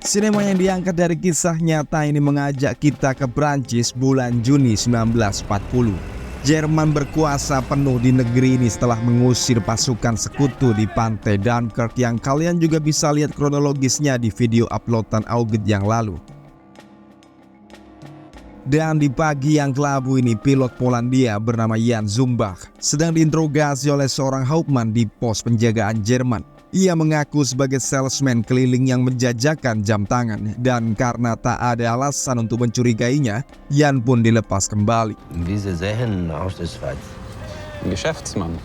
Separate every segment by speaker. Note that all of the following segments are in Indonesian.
Speaker 1: Sinema yang diangkat dari kisah nyata ini mengajak kita ke Prancis bulan Juni 1940. Jerman berkuasa penuh di negeri ini setelah mengusir pasukan sekutu di pantai Dunkirk yang kalian juga bisa lihat kronologisnya di video uploadan August yang lalu. Dan di pagi yang kelabu ini, pilot Polandia bernama Jan Zumbach sedang diinterogasi oleh seorang hauptmann di pos penjagaan Jerman. Ia mengaku sebagai salesman keliling yang menjajakan jam tangan, dan karena tak ada alasan untuk mencurigainya, Jan pun dilepas kembali.
Speaker 2: Wie Sie sehen aus der Schweiz.
Speaker 3: Ein Geschäftsmann.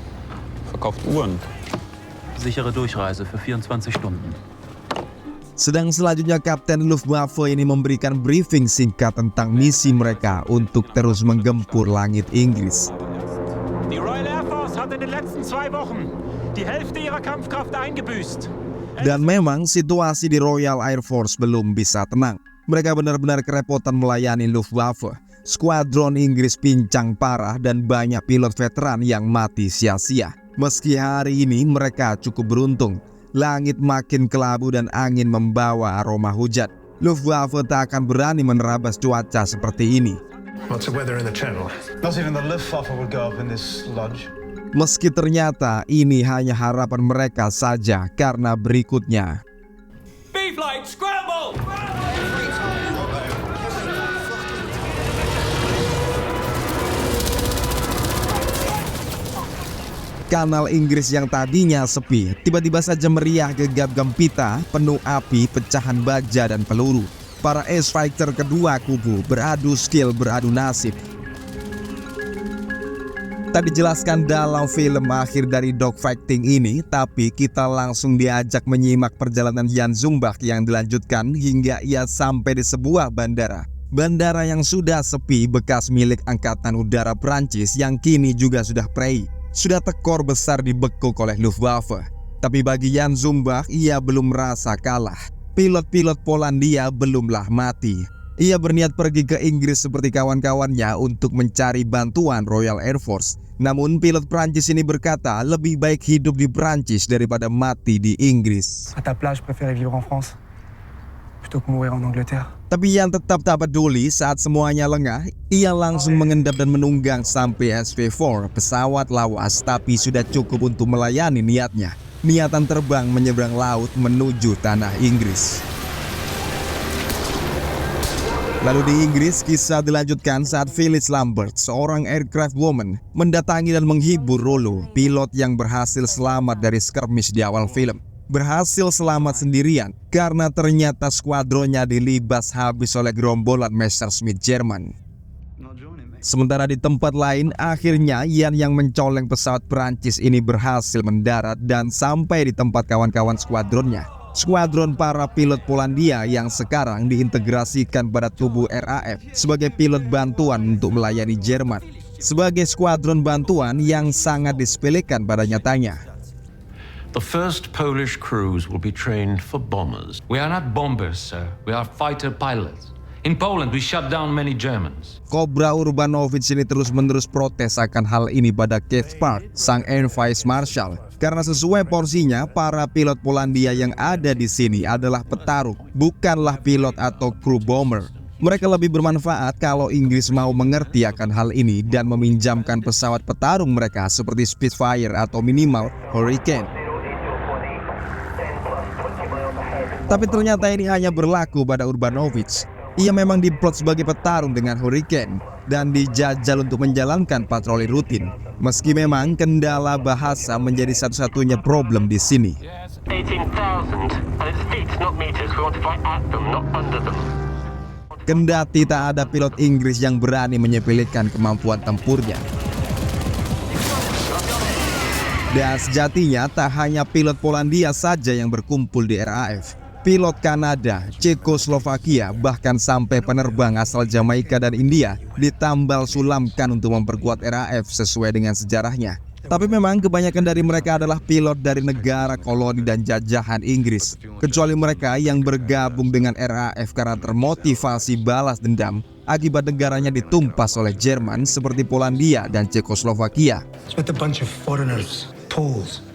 Speaker 3: Verkauft Uhren.
Speaker 4: Sichere Durchreise für 24 Stunden.
Speaker 1: Sedang selanjutnya Kapten Luftwaffe ini memberikan briefing singkat tentang misi mereka untuk terus menggempur langit Inggris.
Speaker 5: Die Royal Air Force hat in den letzten 2 Wochen die Hälfte ihrer Kampfkraft eingebüßt.
Speaker 1: Dan memang situasi di Royal Air Force belum bisa tenang. Mereka benar-benar kerepotan melayani Luftwaffe. Skuadron Inggris pincang parah dan banyak pilot veteran yang mati sia-sia. Meski hari ini mereka cukup beruntung, langit makin kelabu dan angin membawa aroma hujan. Luftwaffe tak akan berani menerabas cuaca seperti ini.
Speaker 6: What's the weather in the channel? Not even the Luftwaffe would go up in this lodge.
Speaker 1: Meski ternyata ini hanya harapan mereka saja, karena berikutnya
Speaker 5: B-Flight, scramble!
Speaker 1: kanal Inggris yang tadinya sepi tiba-tiba saja meriah gegap gempita, penuh api, pecahan baja dan peluru. Para ace fighter kedua kubu beradu skill, beradu nasib. Tak dijelaskan dalam film akhir dari dogfighting ini, tapi kita langsung diajak menyimak perjalanan Jan Zumbach yang dilanjutkan hingga ia sampai di sebuah bandara. Bandara yang sudah sepi, bekas milik Angkatan Udara Prancis yang kini juga sudah prei. Sudah tekor besar dibekuk oleh Luftwaffe. Tapi bagi Jan Zumbach, ia belum merasa kalah. Pilot-pilot Polandia belumlah mati. Ia berniat pergi ke Inggris seperti kawan-kawannya untuk mencari bantuan Royal Air Force. Namun pilot Prancis ini berkata lebih baik hidup di Prancis daripada mati di Inggris.
Speaker 7: À ta place, je préférais vivre en France plutôt que mourir en Angleterre.
Speaker 1: Tapi Jan tetap tak peduli. Saat semuanya lengah, ia langsung mengendap dan menunggang sampai SV4, pesawat lawas, tapi sudah cukup untuk melayani niatnya. Niatan terbang menyeberang laut menuju tanah Inggris. Lalu di Inggris, kisah dilanjutkan saat Phyllis Lambert, seorang aircraft woman, mendatangi dan menghibur Rollo, pilot yang berhasil selamat dari skirmish di awal film. Berhasil selamat sendirian karena ternyata skuadronnya dilibas habis oleh gerombolan Messerschmitt Jerman. Sementara di tempat lain, akhirnya Jan yang mencoleng pesawat Prancis ini berhasil mendarat dan sampai di tempat kawan-kawan skuadronnya. Skuadron para pilot Polandia yang sekarang diintegrasikan pada tubuh RAF sebagai pilot bantuan untuk melayani Jerman. Sebagai skuadron bantuan yang sangat disepelekan pada nyatanya.
Speaker 8: The first Polish crews will be trained for bombers. We are not bombers, sir. We are fighter pilots. In Poland, we shut down many Germans.
Speaker 1: Kobra Urbanowicz ini terus-menerus protes akan hal ini pada Keith Park, sang Air Vice Marshal. Karena sesuai porsinya, para pilot Polandia yang ada di sini adalah petarung, bukanlah pilot atau kru bomber. Mereka lebih bermanfaat kalau Inggris mau mengerti akan hal ini dan meminjamkan pesawat petarung mereka seperti Spitfire atau minimal Hurricane. Tapi ternyata ini hanya berlaku pada Urbanowicz. Ia memang diplot sebagai petarung dengan Hurricane dan dijajal untuk menjalankan patroli rutin. Meski memang kendala bahasa menjadi satu-satunya problem di sini.
Speaker 9: 18,000 and it's feet, not meters. We want to fly at them, not under them.
Speaker 1: Kendati tak ada pilot Inggris yang berani menyepelekan kemampuan tempurnya. Dan sejatinya tak hanya pilot Polandia saja yang berkumpul di RAF. Pilot Kanada, Cekoslovakia, bahkan sampai penerbang asal Jamaika dan India ditambal sulamkan untuk memperkuat RAF sesuai dengan sejarahnya. Tapi memang kebanyakan dari mereka adalah pilot dari negara koloni dan jajahan Inggris. Kecuali mereka yang bergabung dengan RAF karena termotivasi balas dendam akibat negaranya ditumpas oleh Jerman seperti Polandia dan Cekoslovakia.
Speaker 7: It's with a bunch of foreigners, Poles.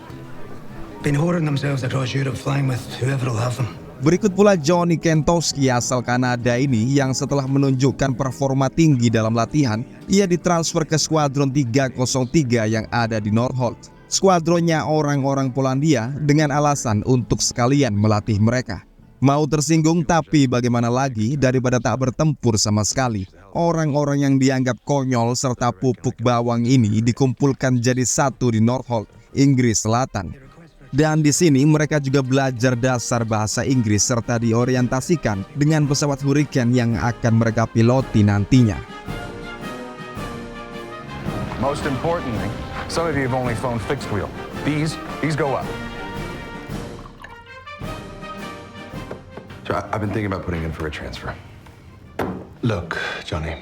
Speaker 7: Been whoring themselves across Europe, flying with whoever will have them.
Speaker 1: Berikut pula Johnny Kentowski asal Kanada ini yang setelah menunjukkan performa tinggi dalam latihan, ia ditransfer ke skuadron 303 yang ada di Northolt. Skuadronnya orang-orang Polandia dengan alasan untuk sekalian melatih mereka. Mau tersinggung, tapi bagaimana lagi daripada tak bertempur sama sekali. Orang-orang yang dianggap konyol serta pupuk bawang ini dikumpulkan jadi satu di Northolt, Inggris Selatan. Dan di sini mereka juga belajar dasar bahasa Inggris serta diorientasikan dengan pesawat Hurricane yang akan mereka piloti nantinya.
Speaker 10: Most importantly, some of you have only flown fixed wheel. These go up.
Speaker 11: So I've been thinking about putting in for a transfer.
Speaker 12: Look, Johnny,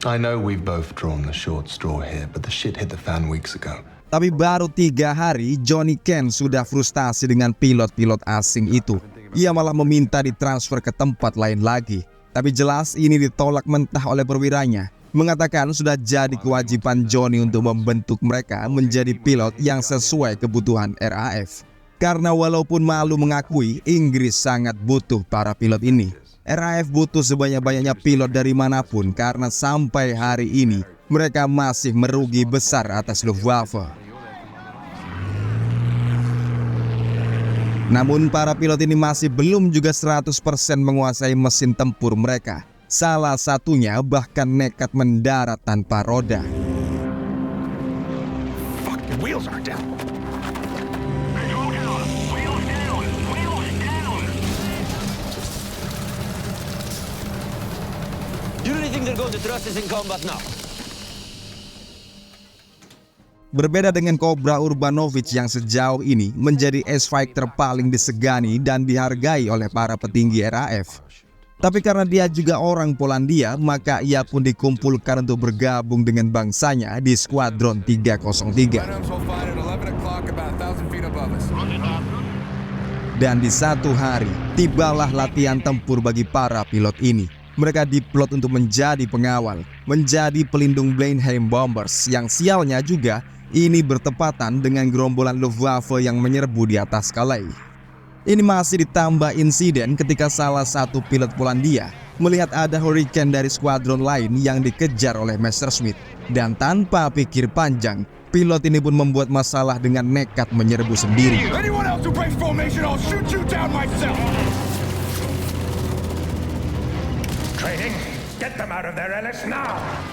Speaker 12: I know we've both drawn the short straw here, but the shit hit the fan weeks ago.
Speaker 1: Tapi baru 3 hari, Johnny Ken sudah frustasi dengan pilot-pilot asing itu. Ia malah meminta ditransfer ke tempat lain lagi. Tapi jelas ini ditolak mentah oleh perwiranya. Mengatakan sudah jadi kewajiban Johnny untuk membentuk mereka menjadi pilot yang sesuai kebutuhan RAF. Karena walaupun malu mengakui, Inggris sangat butuh para pilot ini. RAF butuh sebanyak-banyaknya pilot dari manapun karena sampai hari ini mereka masih merugi besar atas Luftwaffe. Namun para pilot ini masih belum juga 100% menguasai mesin tempur mereka. Salah satunya bahkan nekat mendarat tanpa roda.
Speaker 10: Fuck, the wheels are down.
Speaker 2: You really think they're going to trust us in combat now?
Speaker 1: Berbeda dengan Cobra Urbanovic yang sejauh ini menjadi ace-fighter paling disegani dan dihargai oleh para petinggi RAF. Tapi karena dia juga orang Polandia, maka ia pun dikumpulkan untuk bergabung dengan bangsanya di Skuadron 303. Dan di satu hari, tibalah latihan tempur bagi para pilot ini. Mereka diplot untuk menjadi pengawal, menjadi pelindung Blenheim Bombers yang sialnya juga ini bertepatan dengan gerombolan Luftwaffe yang menyerbu di atas Calais. Ini masih ditambah insiden ketika salah satu pilot Polandia melihat ada Hurricane dari skuadron lain yang dikejar oleh Messerschmitt. Dan tanpa pikir panjang, pilot ini pun membuat masalah dengan nekat menyerbu sendiri.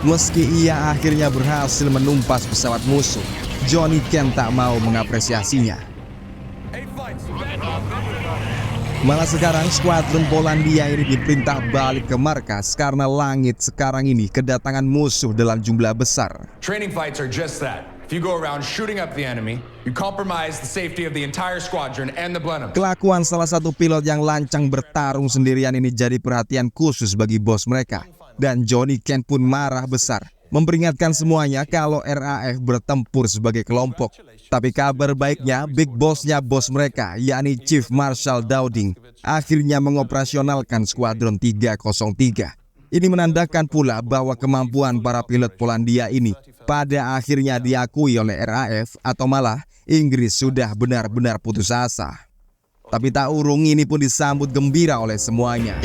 Speaker 1: Meski ia akhirnya berhasil menumpas pesawat musuh, Johnny Ken tak mau mengapresiasinya. Malah sekarang skuadron Polandia ini diperintah balik ke markas karena langit sekarang ini kedatangan musuh dalam jumlah besar.
Speaker 10: Training fights are just that. If you go around shooting up the enemy, you compromise the safety of the entire squadron and the Blenheim.
Speaker 1: Kelakuan salah satu pilot yang lancang bertarung sendirian ini jadi perhatian khusus bagi bos mereka. Dan Johnny Ken pun marah besar, memperingatkan semuanya kalau RAF bertempur sebagai kelompok. Tapi kabar baiknya, big bossnya bos mereka, yakni Chief Marshal Dowding, akhirnya mengoperasionalkan Skuadron 303. Ini menandakan pula bahwa kemampuan para pilot Polandia ini pada akhirnya diakui oleh RAF atau malah Inggris sudah benar-benar putus asa. Tapi tak urung ini pun disambut gembira oleh semuanya.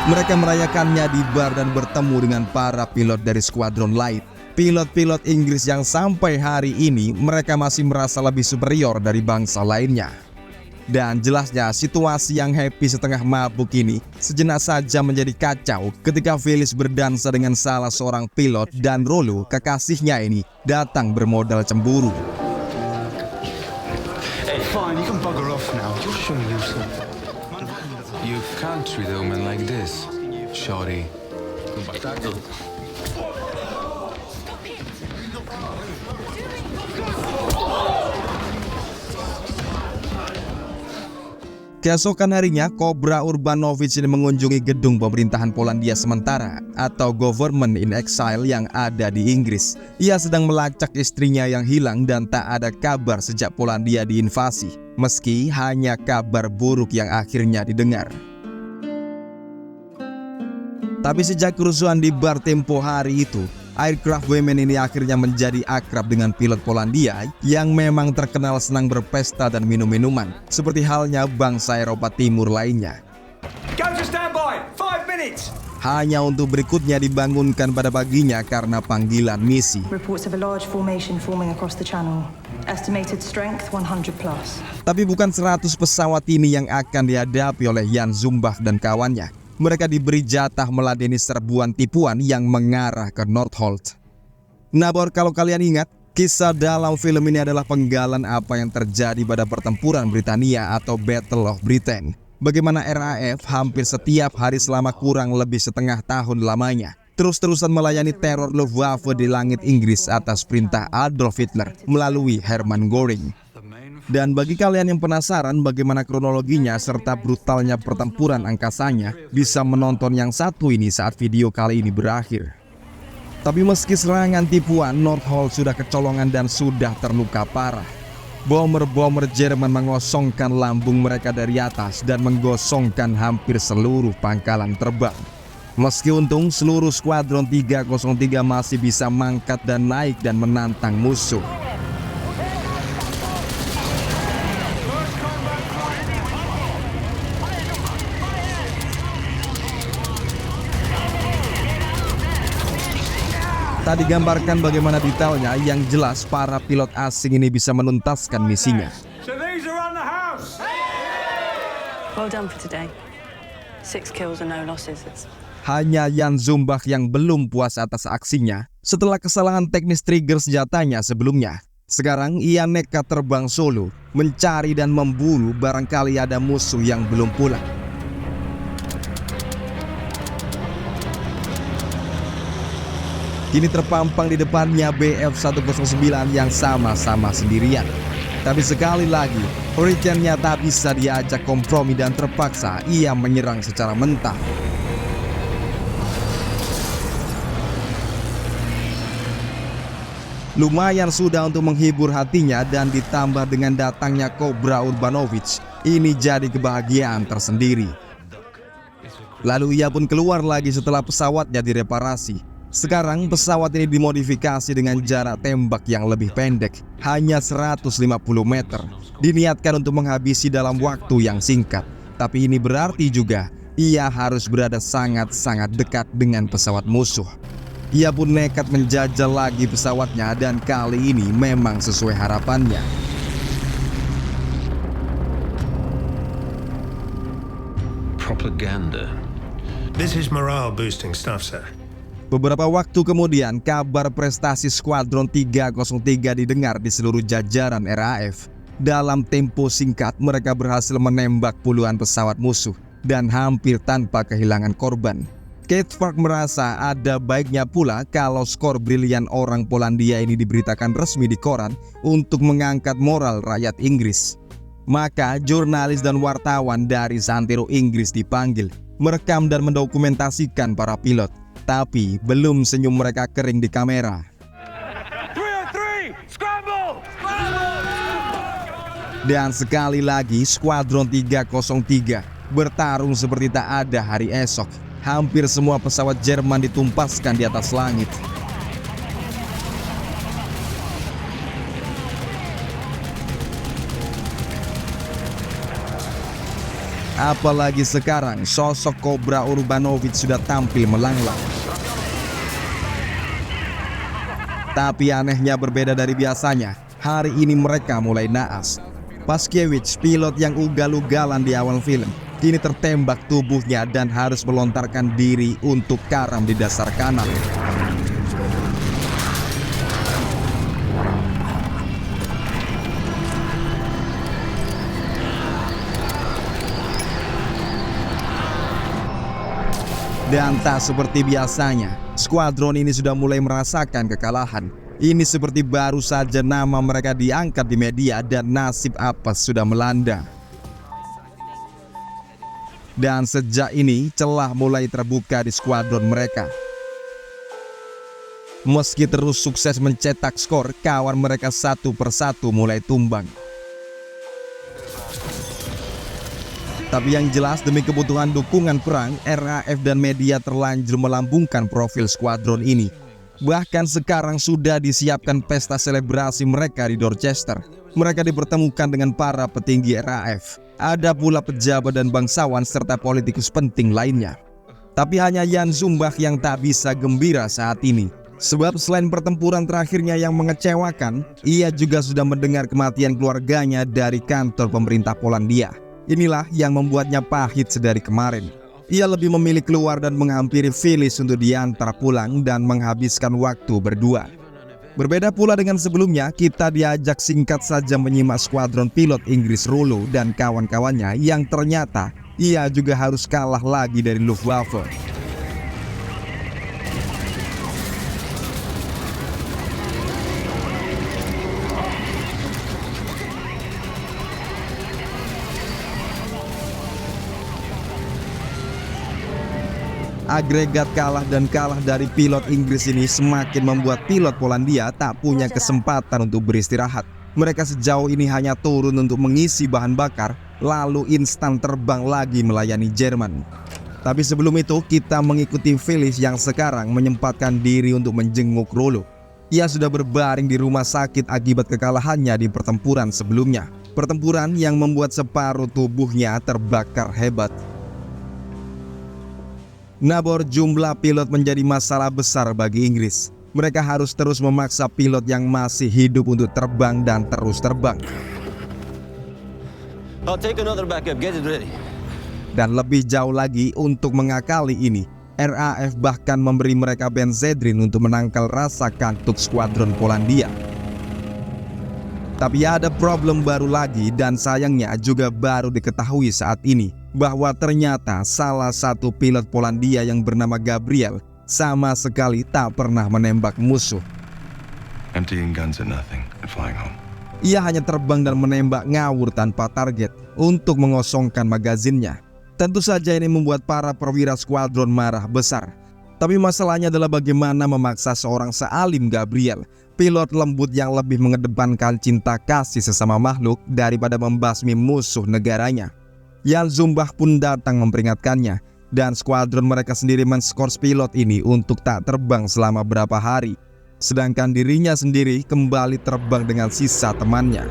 Speaker 1: Mereka merayakannya di bar dan bertemu dengan para pilot dari skuadron lain. Pilot-pilot Inggris yang sampai hari ini mereka masih merasa lebih superior dari bangsa lainnya. Dan jelasnya situasi yang happy setengah mabuk ini sejenak saja menjadi kacau ketika Phyllis berdansa dengan salah seorang pilot dan Rollo, kekasihnya ini, datang bermodal cemburu.
Speaker 12: Hey, fine, you can bugger off now. You're showing yourself. You can't treat a woman like this, shorty.
Speaker 1: Keesokan harinya, Cobra Urbanovic ini mengunjungi gedung pemerintahan Polandia sementara atau Government in Exile yang ada di Inggris. Ia sedang melacak istrinya yang hilang dan tak ada kabar sejak Polandia diinvasi, meski hanya kabar buruk yang akhirnya didengar. Tapi sejak kerusuhan di bar tempo hari itu, Aircraft Women ini akhirnya menjadi akrab dengan pilot Polandia yang memang terkenal senang berpesta dan minum-minuman, seperti halnya bangsa Eropa Timur lainnya.
Speaker 5: Go to standby! 5 minutes!
Speaker 1: Hanya untuk berikutnya dibangunkan pada paginya karena panggilan misi.
Speaker 13: Reports of a large formation forming across the channel. Estimated strength 100+.
Speaker 1: Tapi bukan 100 pesawat ini yang akan dihadapi oleh Jan Zumbach dan kawannya. Mereka diberi jatah meladeni serbuan tipuan yang mengarah ke Northolt. Nah, kalau kalian ingat, kisah dalam film ini adalah penggalan apa yang terjadi pada pertempuran Britania atau Battle of Britain. Bagaimana RAF hampir setiap hari selama kurang lebih setengah tahun lamanya terus-terusan melayani teror Luftwaffe di langit Inggris atas perintah Adolf Hitler melalui Hermann Göring. Dan bagi kalian yang penasaran bagaimana kronologinya serta brutalnya pertempuran angkasanya, bisa menonton yang satu ini saat video kali ini berakhir. Tapi meski serangan tipuan, Northolt sudah kecolongan dan sudah terluka parah. Bomber-bomber Jerman mengosongkan lambung mereka dari atas dan menggosongkan hampir seluruh pangkalan terbang. Meski untung, seluruh skuadron 303 masih bisa mangkat dan naik dan menantang musuh. Tak digambarkan bagaimana detailnya, yang jelas para pilot asing ini bisa menuntaskan misinya.
Speaker 5: So these are on the house!
Speaker 13: Well done for today. 6 kills and no losses.
Speaker 1: Hanya Jan Zumbach yang belum puas atas aksinya setelah kesalahan teknis trigger senjatanya sebelumnya. Sekarang ia nekat terbang solo, mencari dan memburu barangkali ada musuh yang belum pulang. Kini terpampang di depannya Bf-109 yang sama-sama sendirian. Tapi sekali lagi, Hurricane-nya tak bisa diajak kompromi dan terpaksa ia menyerang secara mentah. Lumayan sudah untuk menghibur hatinya dan ditambah dengan datangnya Cobra Urbanovic, ini jadi kebahagiaan tersendiri. Lalu ia pun keluar lagi setelah pesawatnya direparasi. Sekarang pesawat ini dimodifikasi dengan jarak tembak yang lebih pendek, hanya 150 meter. Diniatkan untuk menghabisi dalam waktu yang singkat. Tapi ini berarti juga ia harus berada sangat-sangat dekat dengan pesawat musuh. Ia pun nekat menjajal lagi pesawatnya dan kali ini memang sesuai harapannya.
Speaker 14: Propaganda.
Speaker 15: This is morale boosting stuff, sir.
Speaker 1: Beberapa waktu kemudian, kabar prestasi Skuadron 303 didengar di seluruh jajaran RAF. Dalam tempo singkat, mereka berhasil menembak puluhan pesawat musuh dan hampir tanpa kehilangan korban. Keith Park merasa ada baiknya pula kalau skor brilian orang Polandia ini diberitakan resmi di koran untuk mengangkat moral rakyat Inggris. Maka jurnalis dan wartawan dari Santero Inggris dipanggil, merekam dan mendokumentasikan para pilot. Tapi belum senyum mereka kering di kamera.
Speaker 5: 303! Scramble!
Speaker 1: Dan sekali lagi Skuadron 303 bertarung seperti tak ada hari esok. Hampir semua pesawat Jerman ditumpaskan di atas langit. Apalagi sekarang sosok Cobra Urbanovic sudah tampil melanglang. Tapi anehnya berbeda dari biasanya, hari ini mereka mulai naas. Paskiewicz, pilot yang ugal-ugalan di awal film, kini tertembak tubuhnya dan harus melontarkan diri untuk karam di dasar kanal. Dan tak seperti biasanya, skuadron ini sudah mulai merasakan kekalahan. Ini seperti baru saja nama mereka diangkat di media dan nasib apes sudah melanda. Dan sejak ini celah mulai terbuka di skuadron mereka. Meski terus sukses mencetak skor, kawan mereka satu persatu mulai tumbang. Tapi yang jelas demi kebutuhan dukungan perang, RAF dan media terlanjur melambungkan profil skuadron ini. Bahkan sekarang sudah disiapkan pesta selebrasi mereka di Dorchester. Mereka dipertemukan dengan para petinggi RAF. Ada pula pejabat dan bangsawan serta politikus penting lainnya. Tapi hanya Jan Zumbach yang tak bisa gembira saat ini. Sebab selain pertempuran terakhirnya yang mengecewakan, ia juga sudah mendengar kematian keluarganya dari kantor pemerintah Polandia. Inilah yang membuatnya pahit sedari kemarin. Ia lebih memilih keluar dan menghampiri Phyllis untuk diantar pulang dan menghabiskan waktu berdua. Berbeda pula dengan sebelumnya, kita diajak singkat saja menyimak skuadron pilot Inggris Rollo dan kawan-kawannya yang ternyata ia juga harus kalah lagi dari Luftwaffe. Agregat kalah dan kalah dari pilot Inggris ini semakin membuat pilot Polandia tak punya kesempatan untuk beristirahat. Mereka sejauh ini hanya turun untuk mengisi bahan bakar, lalu instan terbang lagi melayani Jerman. Tapi sebelum itu kita mengikuti Phyllis yang sekarang menyempatkan diri untuk menjenguk Rollo. Ia sudah berbaring di rumah sakit akibat kekalahannya di pertempuran sebelumnya. Pertempuran yang membuat separuh tubuhnya terbakar hebat. Nabor jumlah pilot menjadi masalah besar bagi Inggris. Mereka harus terus memaksa pilot yang masih hidup untuk terbang dan terus terbang.
Speaker 2: I'll take another backup. Get it ready.
Speaker 1: Dan lebih jauh lagi untuk mengakali ini, RAF bahkan memberi mereka benzedrin untuk menangkal rasa kantuk skuadron Polandia. Tapi ada problem baru lagi dan sayangnya juga baru diketahui saat ini bahwa ternyata salah satu pilot Polandia yang bernama Gabriel sama sekali tak pernah menembak musuh.
Speaker 11: Emptying guns at nothing and flying home.
Speaker 1: Ia hanya terbang dan menembak ngawur tanpa target untuk mengosongkan magazinnya. Tentu saja ini membuat para perwira skuadron marah besar. Tapi masalahnya adalah bagaimana memaksa seorang sealim Gabriel, pilot lembut yang lebih mengedepankan cinta kasih sesama makhluk daripada membasmi musuh negaranya. Jan Zumbach pun datang memperingatkannya, dan skuadron mereka sendiri menskors pilot ini untuk tak terbang selama berapa hari. Sedangkan dirinya sendiri kembali terbang dengan sisa temannya.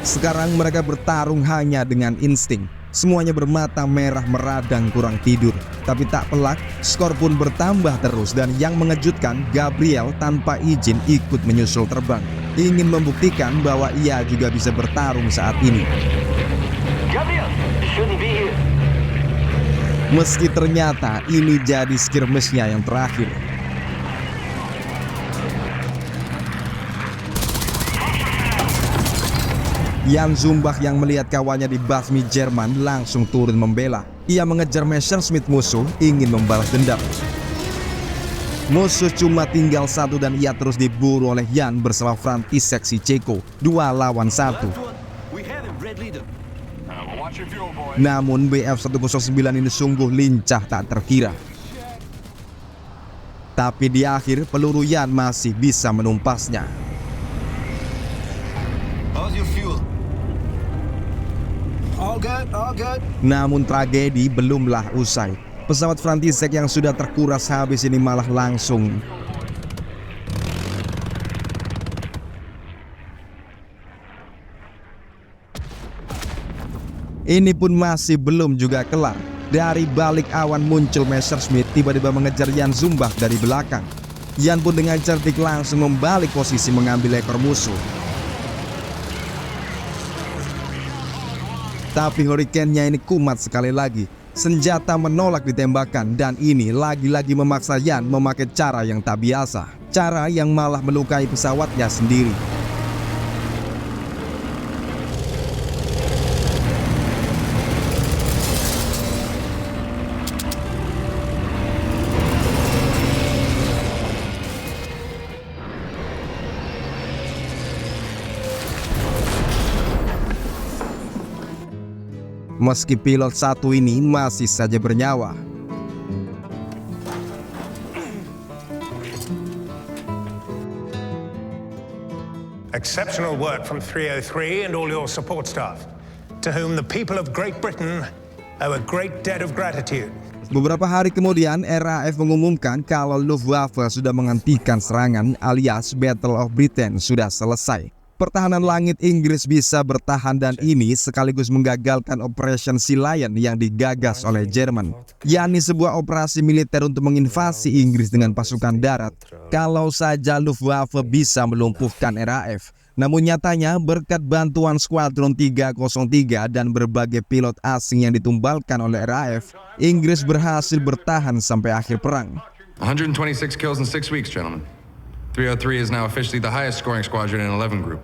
Speaker 1: Sekarang mereka bertarung hanya dengan insting. Semuanya bermata merah meradang kurang tidur. Tapi tak pelak, skor pun bertambah terus. Dan yang mengejutkan, Gabriel tanpa izin ikut menyusul terbang. Ingin membuktikan bahwa ia juga bisa bertarung saat ini.
Speaker 9: Gabriel, you shouldn't be here.
Speaker 1: Meski ternyata ini jadi skirmishnya yang terakhir. Jan Zumbach yang melihat kawannya dibasmi Jerman langsung turun membela. Ia mengejar Messerschmitt musuh, ingin membalas dendam. Musuh cuma tinggal satu dan ia terus diburu oleh Jan bersama František si Ceko, 2 lawan 1. Namun BF-109 ini sungguh lincah tak terkira. Tapi di akhir peluru Jan masih bisa menumpasnya.
Speaker 6: All good.
Speaker 1: Namun tragedi belumlah usai. Pesawat František yang sudah terkuras habis ini malah langsung ini pun masih belum juga kelar. Dari balik awan muncul Messerschmitt tiba-tiba mengejar Jan Zumbach dari belakang. Jan pun dengan cerdik langsung membalik posisi mengambil ekor musuh. Tapi Hurricane-nya ini kumat sekali lagi. Senjata menolak ditembakkan dan ini lagi-lagi memaksa Jan memakai cara yang tak biasa. Cara yang malah melukai pesawatnya sendiri. Meski pilot satu ini masih saja bernyawa.
Speaker 15: Exceptional work from 303 and all your support staff, to whom the people of Great Britain owe a great debt of gratitude.
Speaker 1: Beberapa hari kemudian, RAF mengumumkan kalau Luftwaffe sudah menghentikan serangan alias Battle of Britain sudah selesai. Pertahanan langit Inggris bisa bertahan dan ini sekaligus menggagalkan Operation Sea Lion yang digagas oleh Jerman, yakni sebuah operasi militer untuk menginvasi Inggris dengan pasukan darat. Kalau saja Luftwaffe bisa melumpuhkan RAF, namun nyatanya berkat bantuan Skuadron 303 dan berbagai pilot asing yang ditumbalkan oleh RAF, Inggris berhasil bertahan sampai akhir perang.
Speaker 11: 126 kills in 6 weeks, gentlemen. 303 is now officially the highest scoring squadron in 11 Group.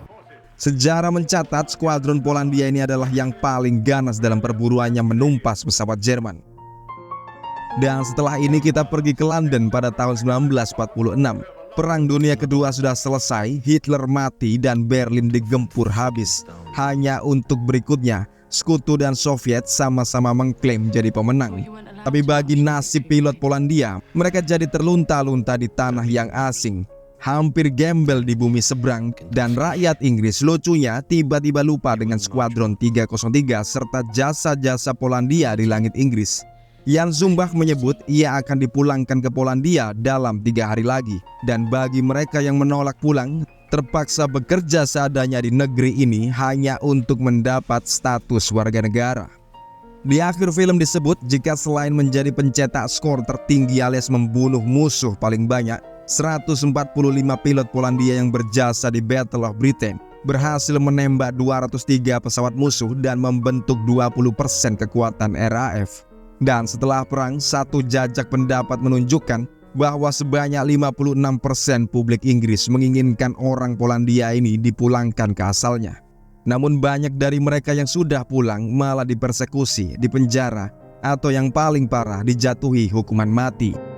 Speaker 1: Sejarah mencatat skuadron Polandia ini adalah yang paling ganas dalam perburuannya menumpas pesawat Jerman. Dan setelah ini kita pergi ke London pada tahun 1946. Perang Dunia Kedua sudah selesai, Hitler mati dan Berlin digempur habis. Hanya untuk berikutnya, Sekutu dan Soviet sama-sama mengklaim jadi pemenang. Tapi bagi nasib pilot Polandia, mereka jadi terlunta-lunta di tanah yang asing. Hampir gembel di bumi seberang, dan rakyat Inggris lucunya tiba-tiba lupa dengan Skuadron 303 serta jasa-jasa Polandia di langit Inggris. Jan Zumbach menyebut ia akan dipulangkan ke Polandia dalam 3 hari lagi. Dan bagi mereka yang menolak pulang, terpaksa bekerja seadanya di negeri ini hanya untuk mendapat status warga negara. Di akhir film disebut jika selain menjadi pencetak skor tertinggi alias membunuh musuh paling banyak, 145 pilot Polandia yang berjasa di Battle of Britain berhasil menembak 203 pesawat musuh dan membentuk 20% kekuatan RAF. Dan setelah perang, satu jajak pendapat menunjukkan bahwa sebanyak 56% publik Inggris menginginkan orang Polandia ini dipulangkan ke asalnya. Namun banyak dari mereka yang sudah pulang malah dipersekusi, dipenjara, atau yang paling parah dijatuhi hukuman mati.